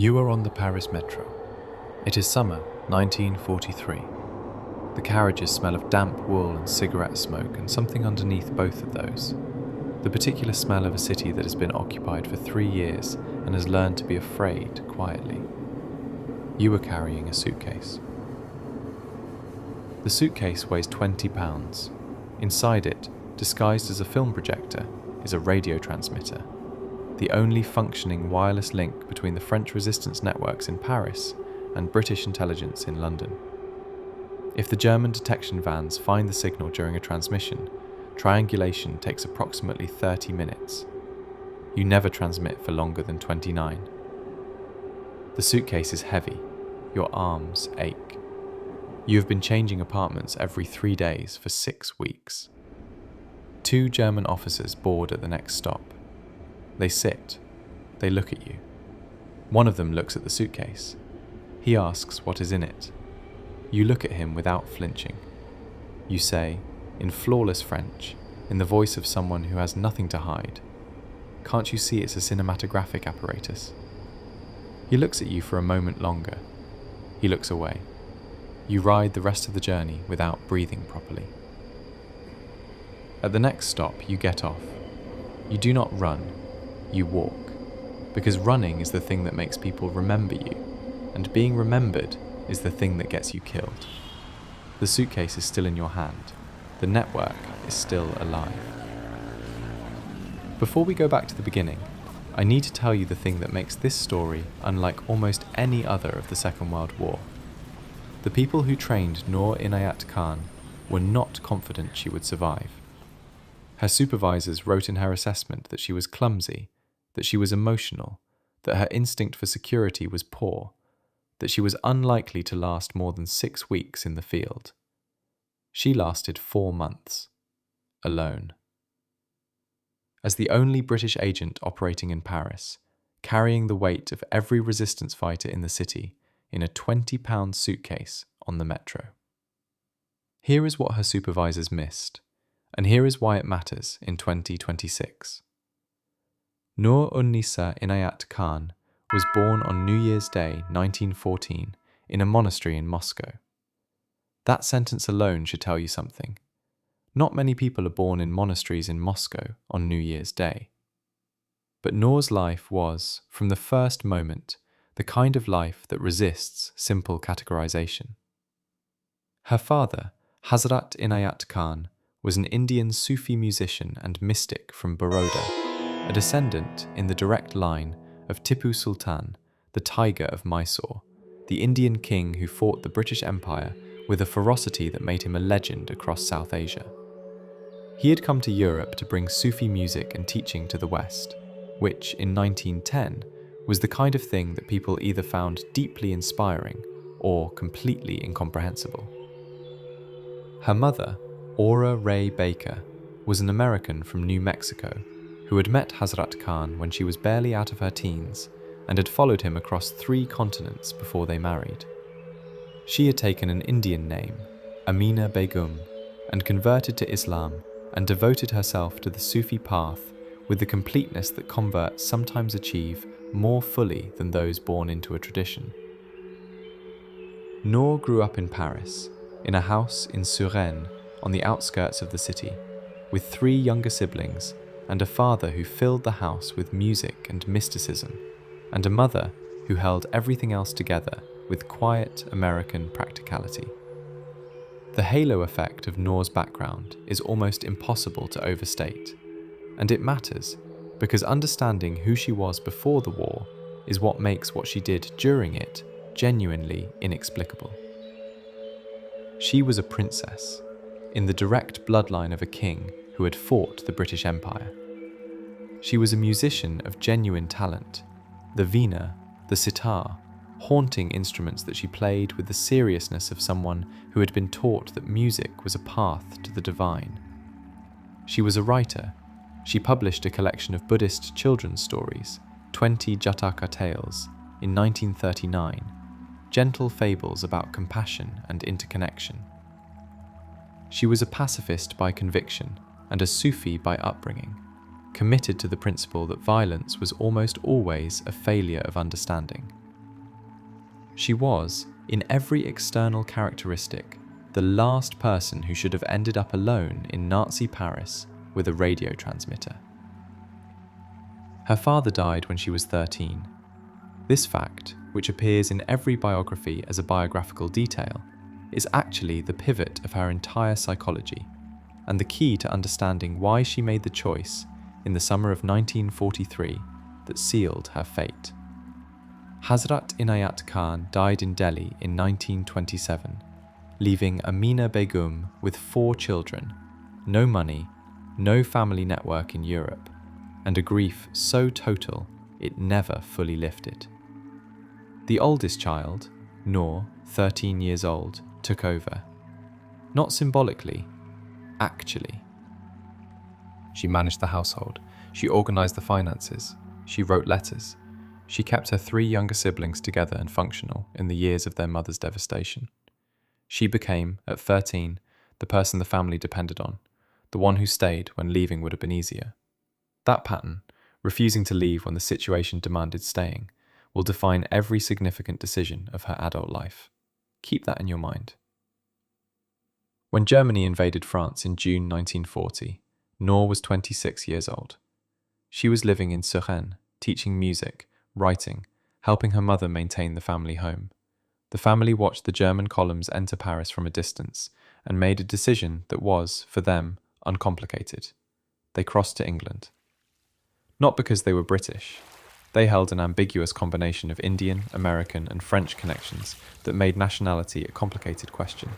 You are on the Paris metro. It is summer 1943. The carriages smell of damp wool and cigarette smoke and something underneath both of those. The particular smell of a city that has been occupied for 3 years and has learned to be afraid quietly. You are carrying a suitcase. The suitcase weighs 20 pounds. Inside it, disguised as a film projector, is a radio transmitter, the only functioning wireless link between the French resistance networks in Paris and British intelligence in London. If the German detection vans find the signal during a transmission, triangulation takes approximately 30 minutes. You never transmit for longer than 29. The suitcase is heavy. Your arms ache. You have been changing apartments every 3 days for 6 weeks. 2 German officers board at the next stop. They sit. They look at you. One of them looks at the suitcase. He asks what is in it. You look at him without flinching. You say, in flawless French, in the voice of someone who has nothing to hide, "Can't you see it's a cinematographic apparatus?" He looks at you for a moment longer. He looks away. You ride the rest of the journey without breathing properly. At the next stop, you get off. You do not run, you walk, because running is the thing that makes people remember you, and being remembered is the thing that gets you killed. The suitcase is still in your hand. The network is still alive. Before we go back to the beginning, I need to tell you the thing that makes this story unlike almost any other of the Second World War. The people who trained Noor Inayat Khan were not confident she would survive. Her supervisors wrote in her assessment that she was clumsy, that she was emotional, that her instinct for security was poor, that she was unlikely to last more than 6 weeks in the field. She lasted 4 months, alone. As the only British agent operating in Paris, carrying the weight of every resistance fighter in the city in a 20-pound suitcase on the metro. Here is what her supervisors missed, and here is why it matters in 2026. Noor Inayat Khan was born on New Year's Day 1914 in a monastery in Moscow. That sentence alone should tell you something. Not many people are born in monasteries in Moscow on New Year's Day. But Noor's life was, from the first moment, the kind of life that resists simple categorization. Her father, Hazrat Inayat Khan, was an Indian Sufi musician and mystic from Baroda, a descendant in the direct line of Tipu Sultan, the Tiger of Mysore, the Indian king who fought the British Empire with a ferocity that made him a legend across South Asia. He had come to Europe to bring Sufi music and teaching to the West, which, in 1910, was the kind of thing that people either found deeply inspiring or completely incomprehensible. Her mother, Aura Ray Baker, was an American from New Mexico who had met Hazrat Khan when she was barely out of her teens and had followed him across 3 continents before they married. She had taken an Indian name, Amina Begum, and converted to Islam and devoted herself to the Sufi path with the completeness that converts sometimes achieve more fully than those born into a tradition. Noor grew up in Paris, in a house in Suresnes on the outskirts of the city, with 3 younger siblings and a father who filled the house with music and mysticism, and a mother who held everything else together with quiet American practicality. The halo effect of Noor's background is almost impossible to overstate, and it matters because understanding who she was before the war is what makes what she did during it genuinely inexplicable. She was a princess, in the direct bloodline of a king who had fought the British Empire. She was a musician of genuine talent, the veena, the sitar, haunting instruments that she played with the seriousness of someone who had been taught that music was a path to the divine. She was a writer. She published a collection of Buddhist children's stories, 20 Jataka tales, in 1939, gentle fables about compassion and interconnection. She was a pacifist by conviction and a Sufi by upbringing, committed to the principle that violence was almost always a failure of understanding, She was, in every external characteristic, the last person who should have ended up alone in Nazi Paris with a radio transmitter. Her father died when she was 13. This fact, which appears in every biography as a biographical detail, is actually the pivot of her entire psychology, and the key to understanding why she made the choice in the summer of 1943 that sealed her fate. Hazrat Inayat Khan died in Delhi in 1927, leaving Amina Begum with 4 children, no money, no family network in Europe, and a grief so total it never fully lifted. The oldest child, Noor, 13 years old, took over. Not symbolically, actually. She managed the household, she organised the finances, she wrote letters. She kept her 3 younger siblings together and functional in the years of their mother's devastation. She became, at 13, the person the family depended on, the one who stayed when leaving would have been easier. That pattern, refusing to leave when the situation demanded staying, will define every significant decision of her adult life. Keep that in your mind. When Germany invaded France in June 1940, Noor was 26 years old. She was living in Suresnes, teaching music, writing, helping her mother maintain the family home. The family watched the German columns enter Paris from a distance and made a decision that was, for them, uncomplicated. They crossed to England. Not because they were British. They held an ambiguous combination of Indian, American, and French connections that made nationality a complicated question.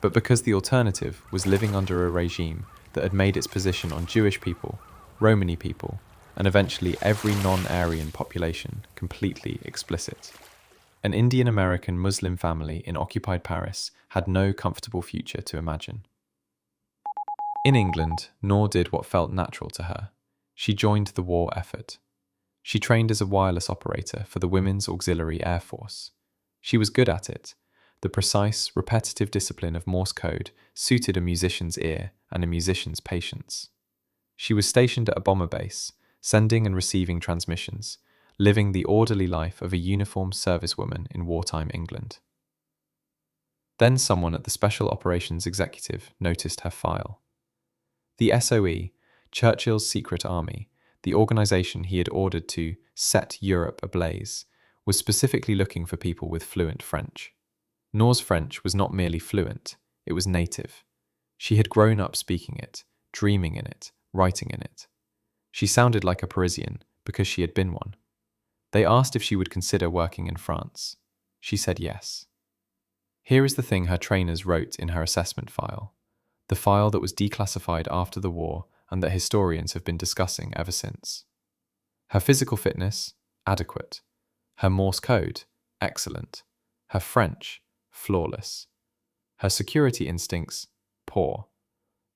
But because the alternative was living under a regime that had made its position on Jewish people, Romani people, and eventually every non-Aryan population completely explicit. An Indian-American Muslim family in occupied Paris had no comfortable future to imagine. In England, Noor did what felt natural to her. She joined the war effort. She trained as a wireless operator for the Women's Auxiliary Air Force. She was good at it. The precise, repetitive discipline of Morse code suited a musician's ear and a musician's patience. She was stationed at a bomber base, sending and receiving transmissions, living the orderly life of a uniformed servicewoman in wartime England. Then someone at the Special Operations Executive noticed her file. The SOE, Churchill's secret army, the organisation he had ordered to set Europe ablaze, was specifically looking for people with fluent French. Noor's French was not merely fluent, it was native. She had grown up speaking it, dreaming in it, writing in it. She sounded like a Parisian because she had been one. They asked if she would consider working in France. She said yes. Here is the thing her trainers wrote in her assessment file, the file that was declassified after the war and that historians have been discussing ever since. Her physical fitness, adequate. Her Morse code, excellent. Her French, flawless. Her security instincts, poor.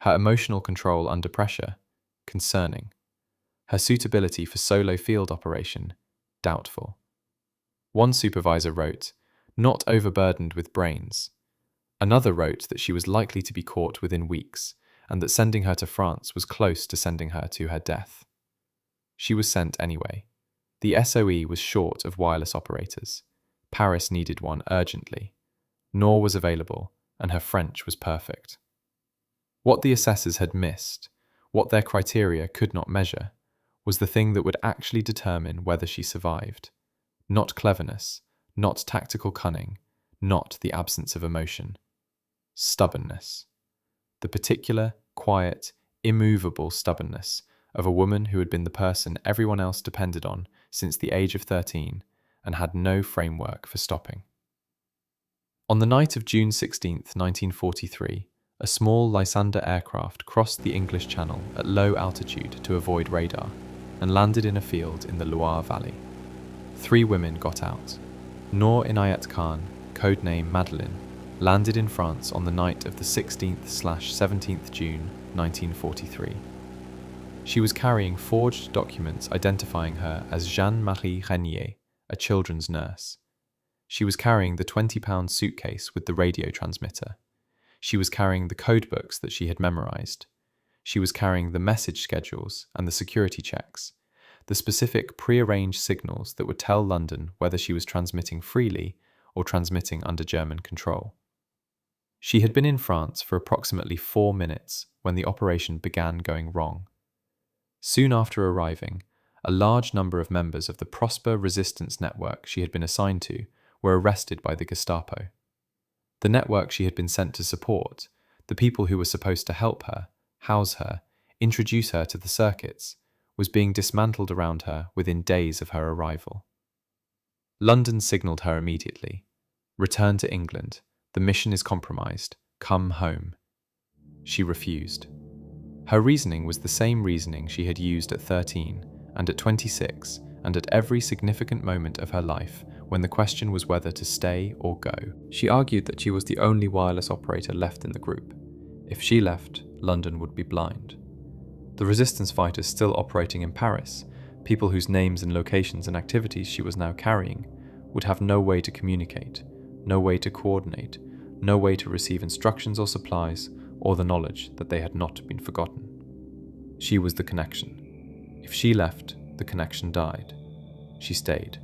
Her emotional control under pressure, concerning. Her suitability for solo field operation, doubtful. One supervisor wrote, not overburdened with brains. Another wrote that she was likely to be caught within weeks, and that sending her to France was close to sending her to her death. She was sent anyway. The SOE was short of wireless operators. Paris needed one urgently. Noor was available, and her French was perfect. What the assessors had missed, what their criteria could not measure, was the thing that would actually determine whether she survived. Not cleverness, not tactical cunning, not the absence of emotion. Stubbornness. The particular, quiet, immovable stubbornness of a woman who had been the person everyone else depended on since the age of 13 and had no framework for stopping. On the night of June 16, 1943, a small Lysander aircraft crossed the English Channel at low altitude to avoid radar and landed in a field in the Loire Valley. 3 women got out. Noor Inayat Khan, codename Madeleine, landed in France on the night of the 16th/17th June 1943. She was carrying forged documents identifying her as Jeanne-Marie Renier, a children's nurse. She was carrying the 20-pound suitcase with the radio transmitter. She was carrying the code books that she had memorized. She was carrying the message schedules and the security checks, the specific pre-arranged signals that would tell London whether she was transmitting freely or transmitting under German control. She had been in France for approximately 4 minutes when the operation began going wrong. Soon after arriving, a large number of members of the Prosper resistance network she had been assigned to were arrested by the Gestapo. The network she had been sent to support, the people who were supposed to help her, house her, introduce her to the circuits, was being dismantled around her within days of her arrival. London signalled her immediately. "Return to England. The mission is compromised. Come home." She refused. Her reasoning was the same reasoning she had used at 13 and at 26 and at every significant moment of her life when the question was whether to stay or go. She argued that she was the only wireless operator left in the group. If she left, London would be blind. The resistance fighters still operating in Paris, people whose names and locations and activities she was now carrying, would have no way to communicate, no way to coordinate, no way to receive instructions or supplies, or the knowledge that they had not been forgotten. She was the connection. If she left, the connection died. She stayed.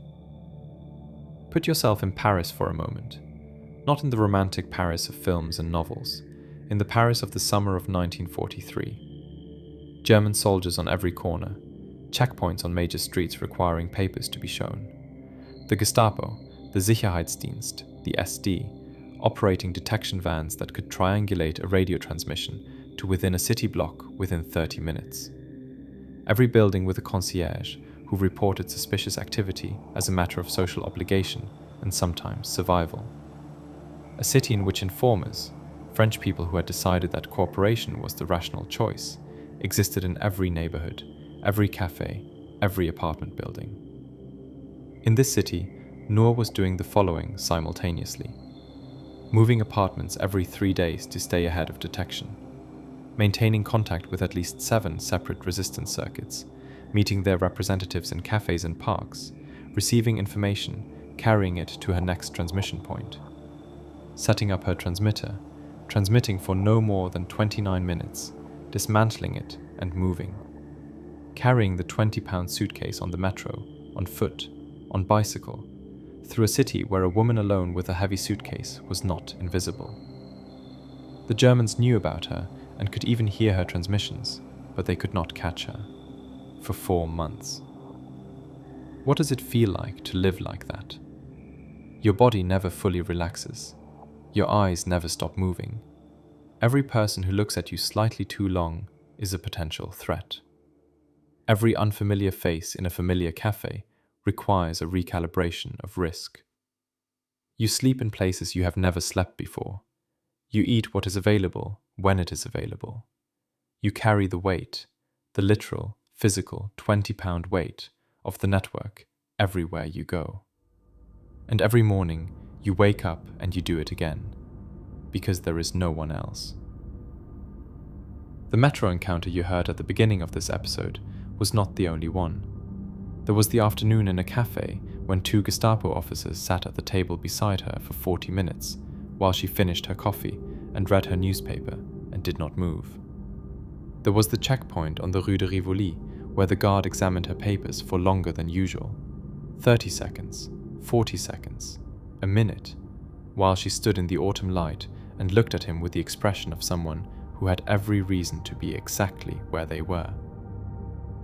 Put yourself in Paris for a moment. Not in the romantic Paris of films and novels, in the Paris of the summer of 1943. German soldiers on every corner, checkpoints on major streets requiring papers to be shown. The Gestapo, the Sicherheitsdienst, the SD, operating detection vans that could triangulate a radio transmission to within a city block within 30 minutes. Every building with a concierge who reported suspicious activity as a matter of social obligation and sometimes survival. A city in which informers, French people who had decided that cooperation was the rational choice, existed in every neighborhood, every cafe, every apartment building. In this city, Noor was doing the following simultaneously: moving apartments every 3 days to stay ahead of detection, maintaining contact with at least 7 separate resistance circuits, meeting their representatives in cafes and parks, receiving information, carrying it to her next transmission point, setting up her transmitter, transmitting for no more than 29 minutes, dismantling it and moving, carrying the 20-pound suitcase on the metro, on foot, on bicycle, through a city where a woman alone with a heavy suitcase was not invisible. The Germans knew about her and could even hear her transmissions, but they could not catch her. For 4 months. What does it feel like to live like that? Your body never fully relaxes. Your eyes never stop moving. Every person who looks at you slightly too long is a potential threat. Every unfamiliar face in a familiar cafe requires a recalibration of risk. You sleep in places you have never slept before. You eat what is available when it is available. You carry the weight, the literal, physical 20-pound weight of the network everywhere you go. And every morning you wake up and you do it again, because there is no one else. The metro encounter you heard at the beginning of this episode was not the only one. There was the afternoon in a cafe when 2 Gestapo officers sat at the table beside her for 40 minutes while she finished her coffee and read her newspaper and did not move. There was the checkpoint on the Rue de Rivoli where the guard examined her papers for longer than usual, 30 seconds, 40 seconds, a minute, while she stood in the autumn light and looked at him with the expression of someone who had every reason to be exactly where they were.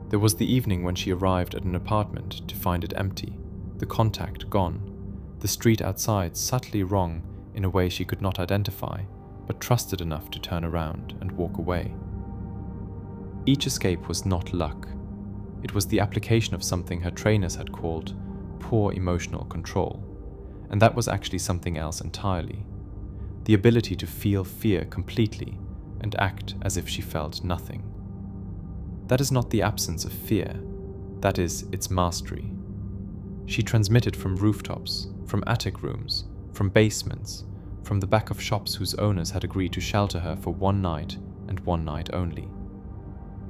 There was the evening when she arrived at an apartment to find it empty, the contact gone, the street outside subtly wrong in a way she could not identify, but trusted enough to turn around and walk away. Each escape was not luck. It was the application of something her trainers had called poor emotional control, and that was actually something else entirely. The ability to feel fear completely and act as if she felt nothing. That is not the absence of fear, that is its mastery. She transmitted from rooftops, from attic rooms, from basements, from the back of shops whose owners had agreed to shelter her for 1 night and 1 night only.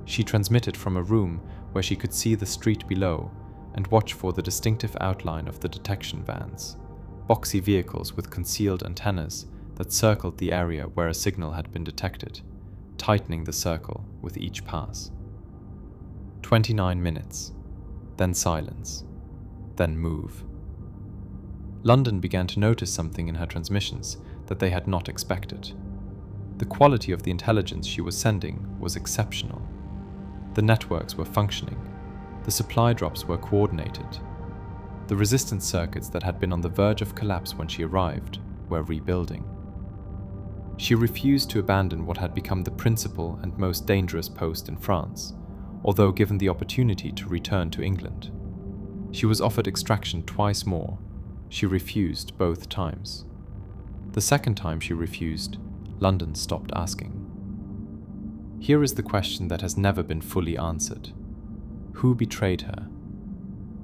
She transmitted from a room where she could see the street below and watch for the distinctive outline of the detection vans, boxy vehicles with concealed antennas that circled the area where a signal had been detected, tightening the circle with each pass. 29 minutes, then silence, then move. London began to notice something in her transmissions that they had not expected. The quality of the intelligence she was sending was exceptional. The networks were functioning. The supply drops were coordinated. The resistance circuits that had been on the verge of collapse when she arrived were rebuilding. She refused to abandon what had become the principal and most dangerous post in France, although given the opportunity to return to England. She was offered extraction twice more. She refused both times. The second time she refused, London stopped asking. Here is the question that has never been fully answered. Who betrayed her?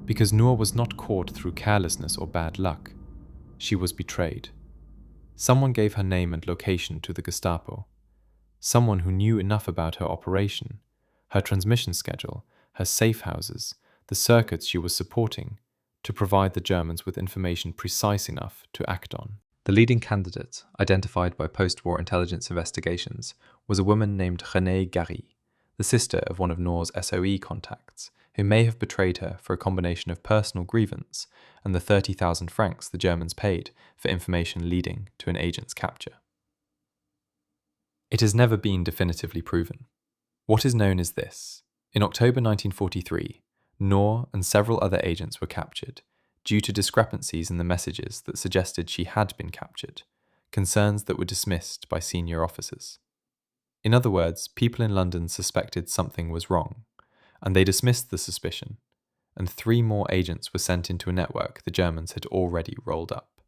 Because Noor was not caught through carelessness or bad luck. She was betrayed. Someone gave her name and location to the Gestapo. Someone who knew enough about her operation, her transmission schedule, her safe houses, the circuits she was supporting, to provide the Germans with information precise enough to act on. The leading candidate, identified by post-war intelligence investigations, was a woman named Renée Gary, the sister of one of Noor's SOE contacts, who may have betrayed her for a combination of personal grievance and the 30,000 francs the Germans paid for information leading to an agent's capture. It has never been definitively proven. What is known is this. In October 1943, Noor and several other agents were captured due to discrepancies in the messages that suggested she had been captured, concerns that were dismissed by senior officers. In other words, people in London suspected something was wrong, and they dismissed the suspicion, and 3 more agents were sent into a network the Germans had already rolled up.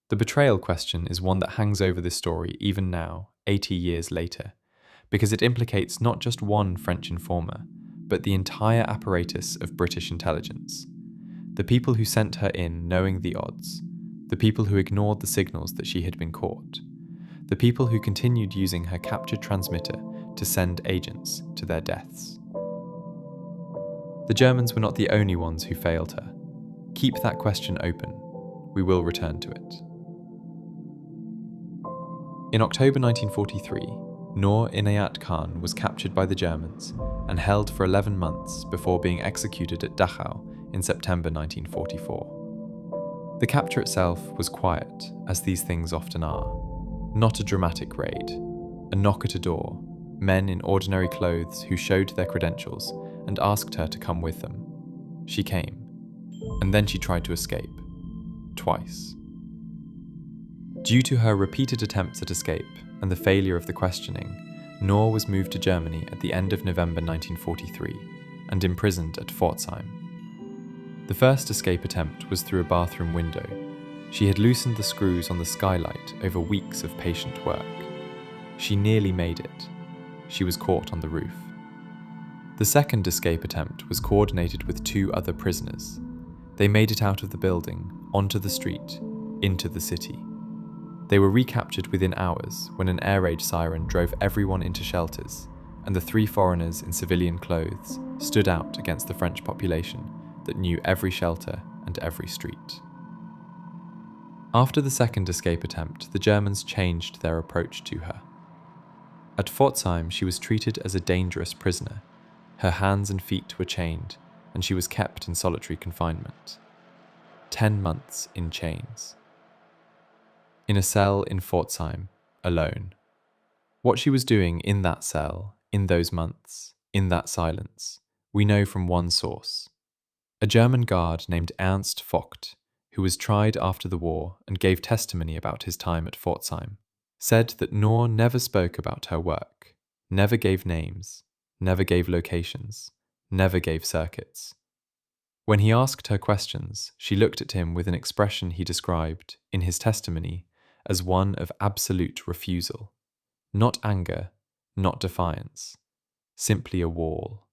The betrayal question is one that hangs over this story even now, 80 years later, because it implicates not just one French informer, but the entire apparatus of British intelligence. The people who sent her in knowing the odds, the people who ignored the signals that she had been caught, the people who continued using her captured transmitter to send agents to their deaths. The Germans were not the only ones who failed her. Keep that question open. We will return to it. In October 1943, Noor Inayat Khan was captured by the Germans and held for 11 months before being executed at Dachau in September 1944. The capture itself was quiet, as these things often are. Not a dramatic raid. A knock at a door, men in ordinary clothes who showed their credentials and asked her to come with them. She came, and then she tried to escape. Twice. Due to her repeated attempts at escape and the failure of the questioning, Noor was moved to Germany at the end of November 1943 and imprisoned at Pforzheim. The first escape attempt was through a bathroom window. She had loosened the screws on the skylight over weeks of patient work. She nearly made it. She was caught on the roof. The second escape attempt was coordinated with 2 other prisoners. They made it out of the building, onto the street, into the city. They were recaptured within hours when an air raid siren drove everyone into shelters, and the 3 foreigners in civilian clothes stood out against the French population that knew every shelter and every street. After the second escape attempt, the Germans changed their approach to her. At Pforzheim, she was treated as a dangerous prisoner. Her hands and feet were chained, and she was kept in solitary confinement. 10 months in chains. In a cell in Pforzheim, alone. What she was doing in that cell, in those months, in that silence, we know from one source. A German guard named Ernst Vogt, who was tried after the war and gave testimony about his time at Pforzheim, said that Noor never spoke about her work, never gave names, never gave locations, never gave circuits. When he asked her questions, she looked at him with an expression he described, in his testimony, as one of absolute refusal. Not anger, not defiance, simply a wall.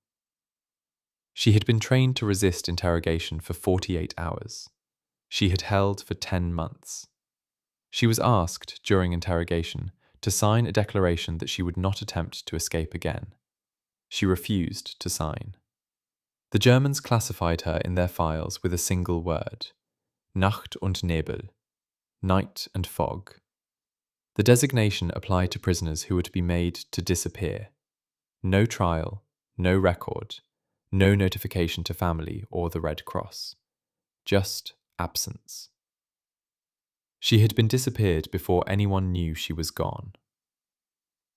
She had been trained to resist interrogation for 48 hours. She had held for 10 months. She was asked, during interrogation, to sign a declaration that she would not attempt to escape again. She refused to sign. The Germans classified her in their files with a single word: Nacht und Nebel, night and fog. The designation applied to prisoners who were to be made to disappear. No trial, no record, no notification to family or the Red Cross. Just absence. She had been disappeared before anyone knew she was gone.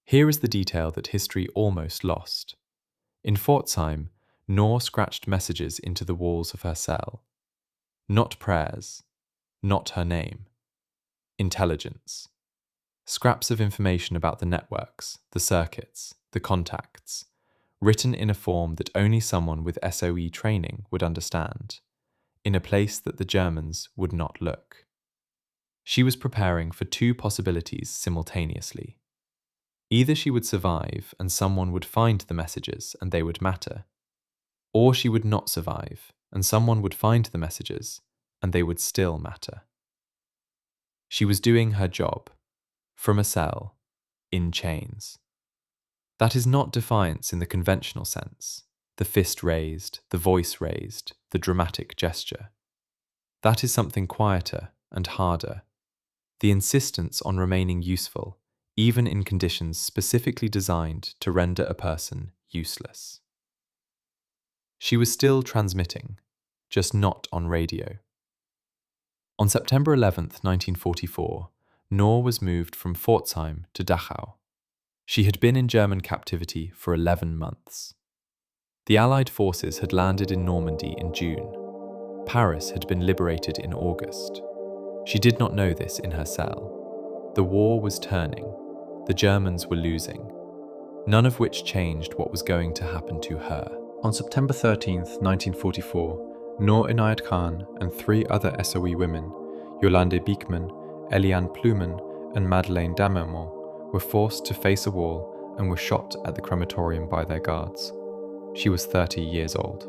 Here is the detail that history almost lost. In Pforzheim, Noor scratched messages into the walls of her cell. Not prayers, not her name. Intelligence. Scraps of information about the networks, the circuits, the contacts, written in a form that only someone with SOE training would understand, in a place that the Germans would not look. She was preparing for two possibilities simultaneously. Either she would survive and someone would find the messages and they would matter, or she would not survive and someone would find the messages and they would still matter. She was doing her job, from a cell, in chains. That is not defiance in the conventional sense, the fist raised, the voice raised, the dramatic gesture. That is something quieter and harder, the insistence on remaining useful, even in conditions specifically designed to render a person useless. She was still transmitting, just not on radio. On September 11th, 1944, Noor was moved from Pforzheim to Dachau. She had been in German captivity for 11 months. The Allied forces had landed in Normandy in June. Paris had been liberated in August. She did not know this in her cell. The war was turning. The Germans were losing. None of which changed what was going to happen to her. On September 13th, 1944, Noor Inayat Khan and 3 other SOE women, Yolande Beekman, Eliane Plumen, and Madeleine were forced to face a wall and were shot at the crematorium by their guards. She was 30 years old.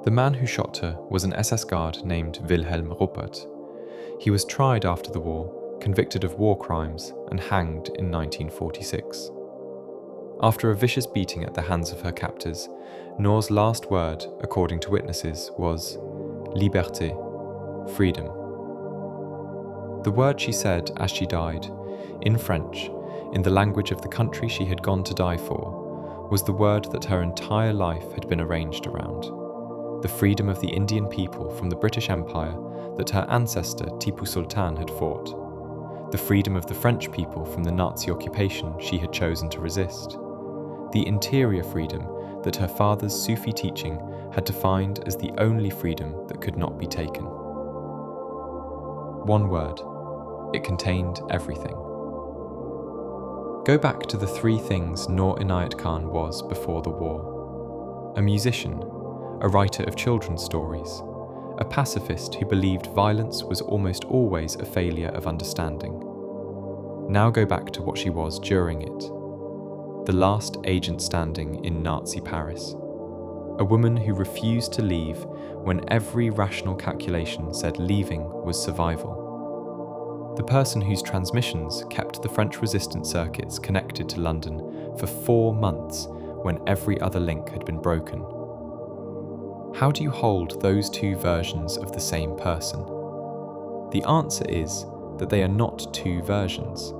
The man who shot her was an SS guard named Wilhelm Ruppert. He was tried after the war, convicted of war crimes, and hanged in 1946. After a vicious beating at the hands of her captors, Noor's last word, according to witnesses, was Liberté, freedom. The word she said as she died, in French, in the language of the country she had gone to die for, was the word that her entire life had been arranged around. The freedom of the Indian people from the British Empire that her ancestor Tipu Sultan had fought. The freedom of the French people from the Nazi occupation she had chosen to resist. The interior freedom that her father's Sufi teaching had defined as the only freedom that could not be taken. One word. It contained everything. Go back to the 3 things Noor Inayat Khan was before the war. A musician, a writer of children's stories, a pacifist who believed violence was almost always a failure of understanding. Now go back to what she was during it. The last agent standing in Nazi Paris. A woman who refused to leave when every rational calculation said leaving was survival. The person whose transmissions kept the French resistance circuits connected to London for 4 months when every other link had been broken. How do you hold those 2 versions of the same person? The answer is that they are not 2 versions.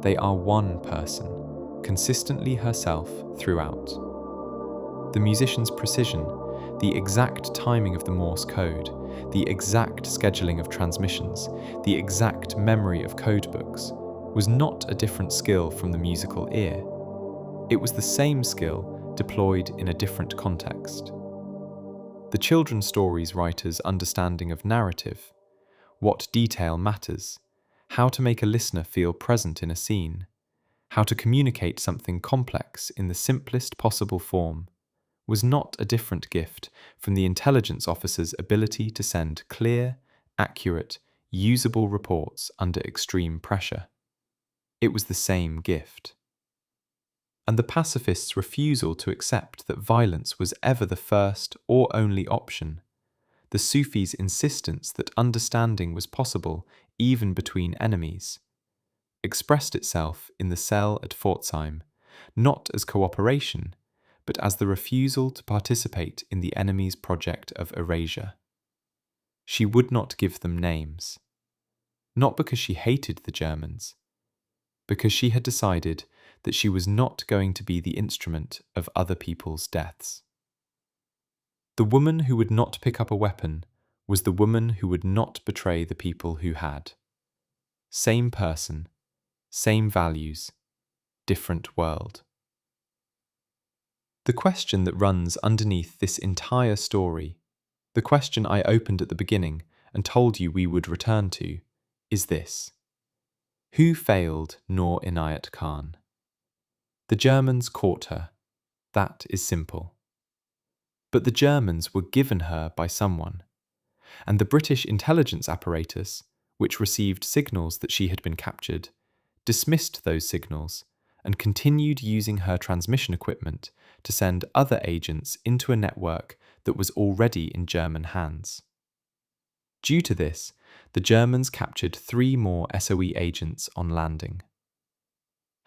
They are one person, consistently herself throughout. The musician's precision, the exact timing of the Morse code, the exact scheduling of transmissions, the exact memory of codebooks, was not a different skill from the musical ear. It was the same skill deployed in a different context. The children's stories writer's understanding of narrative, what detail matters, how to make a listener feel present in a scene, how to communicate something complex in the simplest possible form, was not a different gift from the intelligence officer's ability to send clear, accurate, usable reports under extreme pressure. It was the same gift. And the pacifist's refusal to accept that violence was ever the first or only option, the Sufi's insistence that understanding was possible even between enemies, expressed itself in the cell at Pforzheim, not as cooperation, but as the refusal to participate in the enemy's project of erasure. She would not give them names, not because she hated the Germans, because she had decided that she was not going to be the instrument of other people's deaths. The woman who would not pick up a weapon was the woman who would not betray the people who had. Same person, same values, different world. The question that runs underneath this entire story, the question I opened at the beginning and told you we would return to, is this. Who failed Noor Inayat Khan? The Germans caught her. That is simple. But the Germans were given her by someone, and the British intelligence apparatus, which received signals that she had been captured, dismissed those signals and continued using her transmission equipment to send other agents into a network that was already in German hands. Due to this, the Germans captured 3 more SOE agents on landing.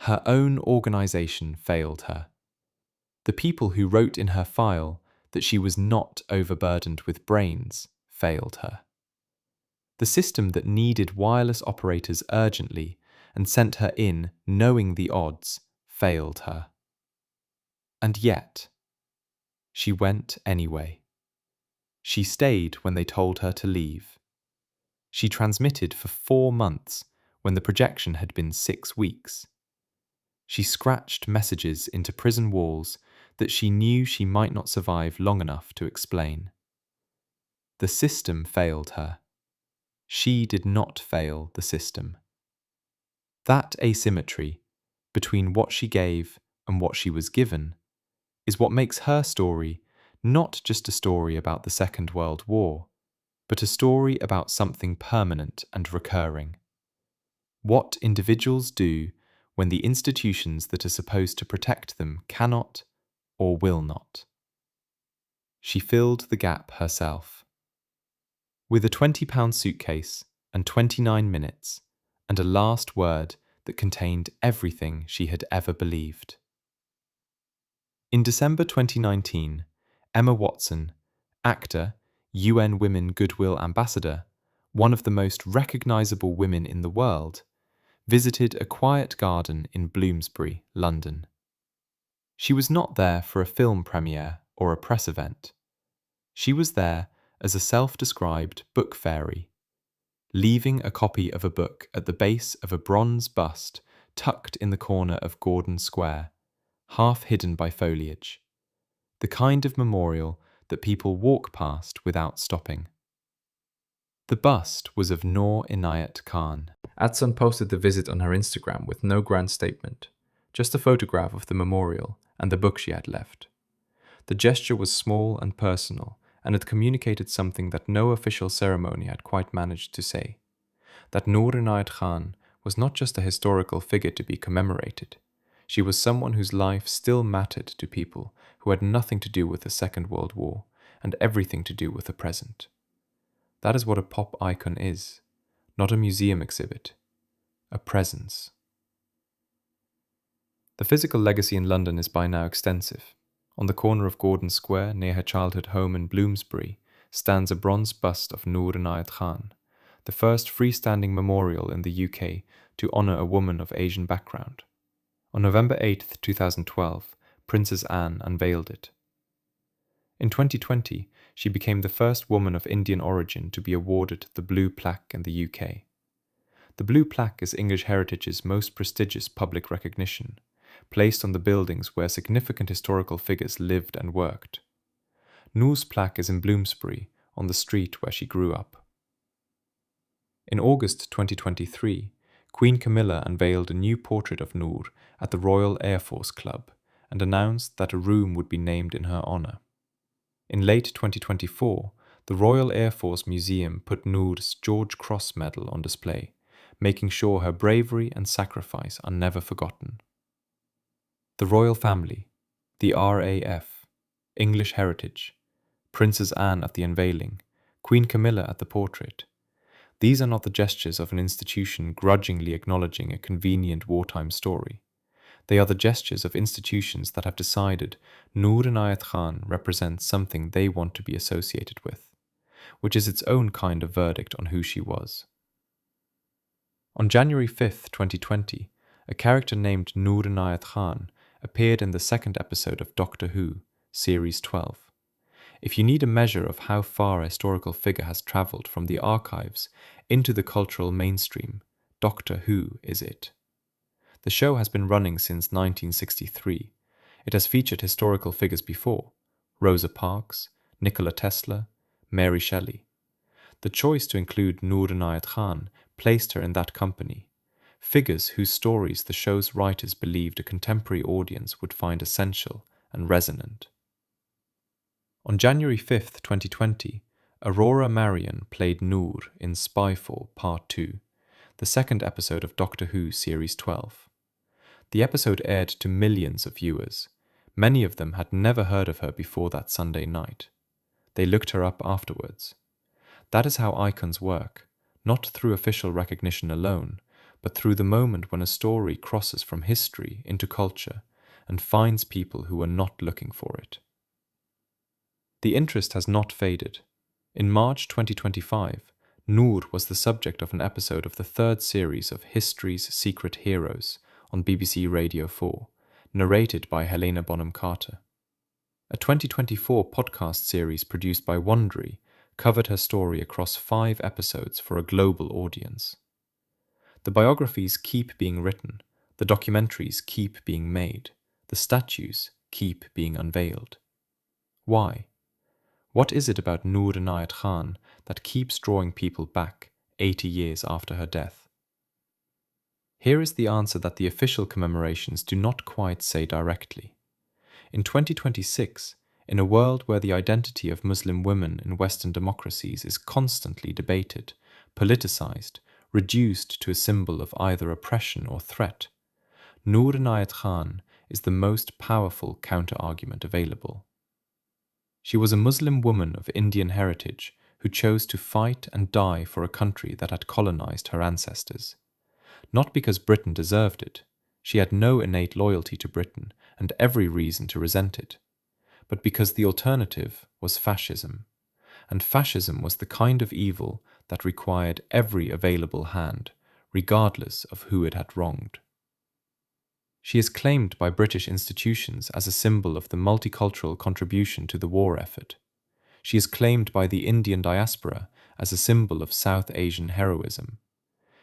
Her own organisation failed her. The people who wrote in her file that she was not overburdened with brains failed her. The system that needed wireless operators urgently and sent her in knowing the odds failed her. And yet, she went anyway. She stayed when they told her to leave. She transmitted for 4 months when the projection had been 6 weeks. She scratched messages into prison walls that she knew she might not survive long enough to explain. The system failed her. She did not fail the system. That asymmetry between what she gave and what she was given is what makes her story not just a story about the Second World War, but a story about something permanent and recurring. What individuals do when the institutions that are supposed to protect them cannot or will not. She filled the gap herself. With a £20 suitcase and 29 minutes and a last word that contained everything she had ever believed. In December 2019, Emma Watson, actor, UN Women Goodwill Ambassador, one of the most recognisable women in the world, visited a quiet garden in Bloomsbury, London. She was not there for a film premiere or a press event. She was there as a self-described book fairy, leaving a copy of a book at the base of a bronze bust tucked in the corner of Gordon Square, half hidden by foliage, the kind of memorial that people walk past without stopping. The bust was of Noor Inayat Khan. Atson posted the visit on her Instagram with no grand statement, just a photograph of the memorial and the book she had left. The gesture was small and personal, and it communicated something that no official ceremony had quite managed to say. That Noor Inayat Khan was not just a historical figure to be commemorated. She was someone whose life still mattered to people who had nothing to do with the Second World War and everything to do with the present. That is what a pop icon is, not a museum exhibit, a presence. The physical legacy in London is by now extensive. On the corner of Gordon Square, near her childhood home in Bloomsbury, stands a bronze bust of Noor Inayat Khan, the first freestanding memorial in the UK to honour a woman of Asian background. On November 8, 2012, Princess Anne unveiled it. In 2020, she became the first woman of Indian origin to be awarded the Blue Plaque in the UK. The Blue Plaque is English Heritage's most prestigious public recognition, placed on the buildings where significant historical figures lived and worked. Noor's plaque is in Bloomsbury, on the street where she grew up. In August 2023, Queen Camilla unveiled a new portrait of Noor at the Royal Air Force Club and announced that a room would be named in her honour. In late 2024, the Royal Air Force Museum put Noor's George Cross Medal on display, making sure her bravery and sacrifice are never forgotten. The royal family, the RAF, English Heritage, Princess Anne at the unveiling, Queen Camilla at the portrait. These are not the gestures of an institution grudgingly acknowledging a convenient wartime story. They are the gestures of institutions that have decided Noor Inayat Khan represents something they want to be associated with, which is its own kind of verdict on who she was. On January 5, 2020, a character named Noor Inayat Khan appeared in the second episode of Doctor Who, Series 12. If you need a measure of how far a historical figure has travelled from the archives into the cultural mainstream, Doctor Who is it. The show has been running since 1963. It has featured historical figures before: Rosa Parks, Nikola Tesla, Mary Shelley. The choice to include Noor Inayat Khan placed her in that company, figures whose stories the show's writers believed a contemporary audience would find essential and resonant. On January 5th, 2020, Aurora Marion played Noor in Spyfall Part 2, the second episode of Doctor Who Series 12. The episode aired to millions of viewers. Many of them had never heard of her before that Sunday night. They looked her up afterwards. That is how icons work, not through official recognition alone, but through the moment when a story crosses from history into culture and finds people who were not looking for it. The interest has not faded. In March 2025, Noor was the subject of an episode of the third series of History's Secret Heroes on BBC Radio 4, narrated by Helena Bonham Carter. A 2024 podcast series produced by Wondery covered her story across 5 episodes for a global audience. The biographies keep being written, the documentaries keep being made, the statues keep being unveiled. Why? What is it about Noor Inayat Khan that keeps drawing people back 80 years after her death? Here is the answer that the official commemorations do not quite say directly. In 2026, in a world where the identity of Muslim women in Western democracies is constantly debated, politicized, reduced to a symbol of either oppression or threat, Noor Inayat Khan is the most powerful counter-argument available. She was a Muslim woman of Indian heritage who chose to fight and die for a country that had colonized her ancestors. Not because Britain deserved it. She had no innate loyalty to Britain and every reason to resent it, but because the alternative was fascism, and fascism was the kind of evil that required every available hand, regardless of who it had wronged. She is claimed by British institutions as a symbol of the multicultural contribution to the war effort. She is claimed by the Indian diaspora as a symbol of South Asian heroism.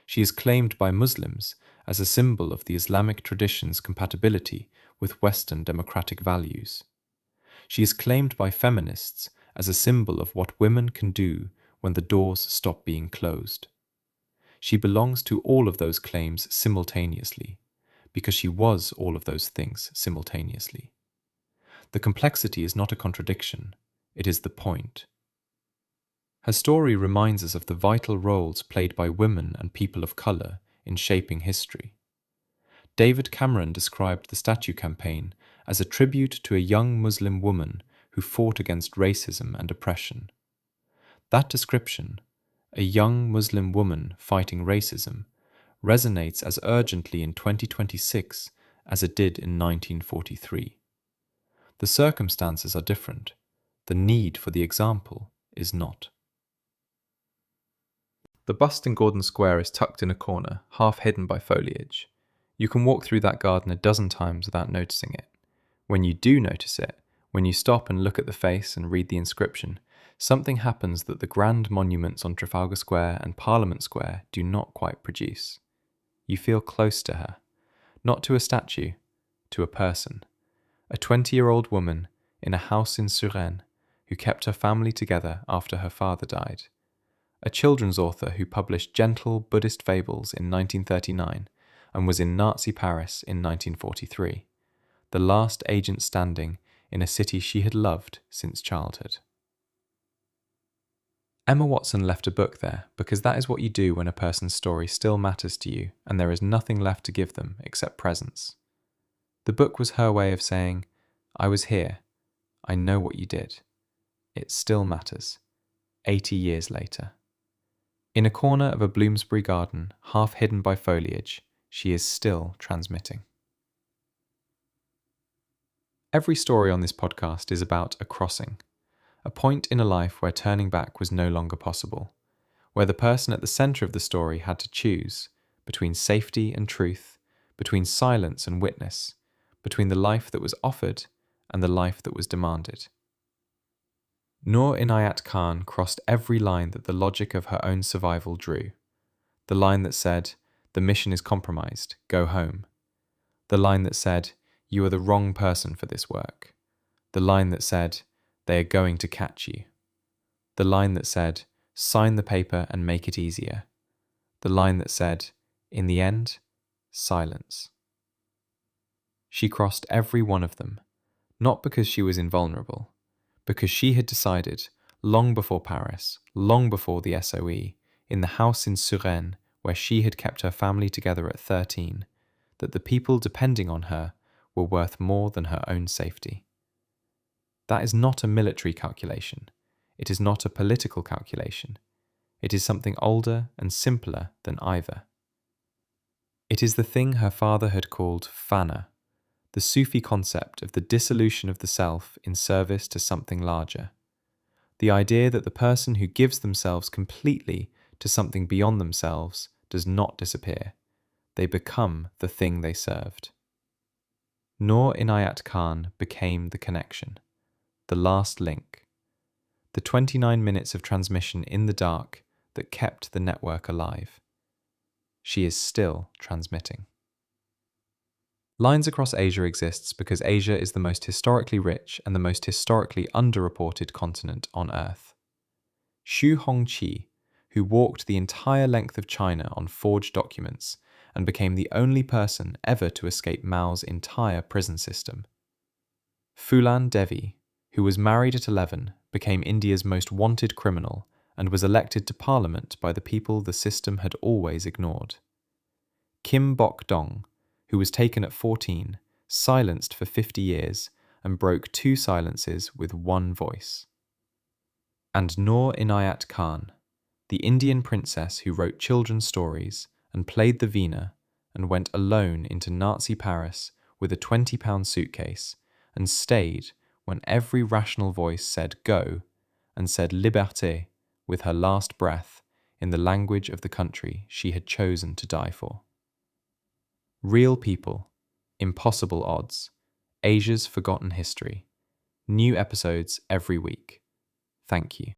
She is claimed by Muslims as a symbol of the Islamic tradition's compatibility with Western democratic values. She is claimed by feminists as a symbol of what women can do when the doors stop being closed. She belongs to all of those claims simultaneously, because she was all of those things simultaneously. The complexity is not a contradiction, it is the point. Her story reminds us of the vital roles played by women and people of colour in shaping history. David Cameron described the statue campaign as a tribute to a young Muslim woman who fought against racism and oppression. That description, a young Muslim woman fighting racism, resonates as urgently in 2026 as it did in 1943. The circumstances are different. The need for the example is not. The bust in Gordon Square is tucked in a corner, half hidden by foliage. You can walk through that garden a dozen times without noticing it. When you do notice it, when you stop and look at the face and read the inscription, something happens that the grand monuments on Trafalgar Square and Parliament Square do not quite produce. You feel close to her, not to a statue, to a person, a 20-year-old woman in a house in Suresnes who kept her family together after her father died, a children's author who published gentle Buddhist fables in 1939 and was in Nazi Paris in 1943, the last agent standing in a city she had loved since childhood. Emma Watson left a book there because that is what you do when a person's story still matters to you and there is nothing left to give them except presence. The book was her way of saying, I was here, I know what you did. It still matters, 80 years later. In a corner of a Bloomsbury garden, half hidden by foliage, she is still transmitting. Every story on this podcast is about a crossing, a point in a life where turning back was no longer possible, where the person at the centre of the story had to choose between safety and truth, between silence and witness, between the life that was offered and the life that was demanded. Noor Inayat Khan crossed every line that the logic of her own survival drew. The line that said, "The mission is compromised, go home." The line that said, "You are the wrong person for this work." The line that said, "They are going to catch you." The line that said, "Sign the paper and make it easier." The line that said, "In the end, silence." She crossed every one of them, not because she was invulnerable, because she had decided, long before Paris, long before the SOE, in the house in Suresnes where she had kept her family together at 13, that the people depending on her were worth more than her own safety. That is not a military calculation. It is not a political calculation. It is something older and simpler than either. It is the thing her father had called fana, the Sufi concept of the dissolution of the self in service to something larger. The idea that the person who gives themselves completely to something beyond themselves does not disappear. They become the thing they served. Noor Inayat Khan became the connection, the last link, the 29 minutes of transmission in the dark that kept the network alive. She is still transmitting. Lines Across Asia exists because Asia is the most historically rich and the most historically underreported continent on Earth. Xu Hongqi, who walked the entire length of China on forged documents and became the only person ever to escape Mao's entire prison system. Phulan Devi, who was married at 11, became India's most wanted criminal and was elected to parliament by the people the system had always ignored. Kim Bok Dong, who was taken at 14, silenced for 50 years, and broke 2 silences with 1 voice. And Noor Inayat Khan, the Indian princess who wrote children's stories and played the veena and went alone into Nazi Paris with a £20 suitcase and stayed when every rational voice said go and said Liberté with her last breath in the language of the country she had chosen to die for. Real people, impossible odds, Asia's forgotten history. New episodes every week. Thank you.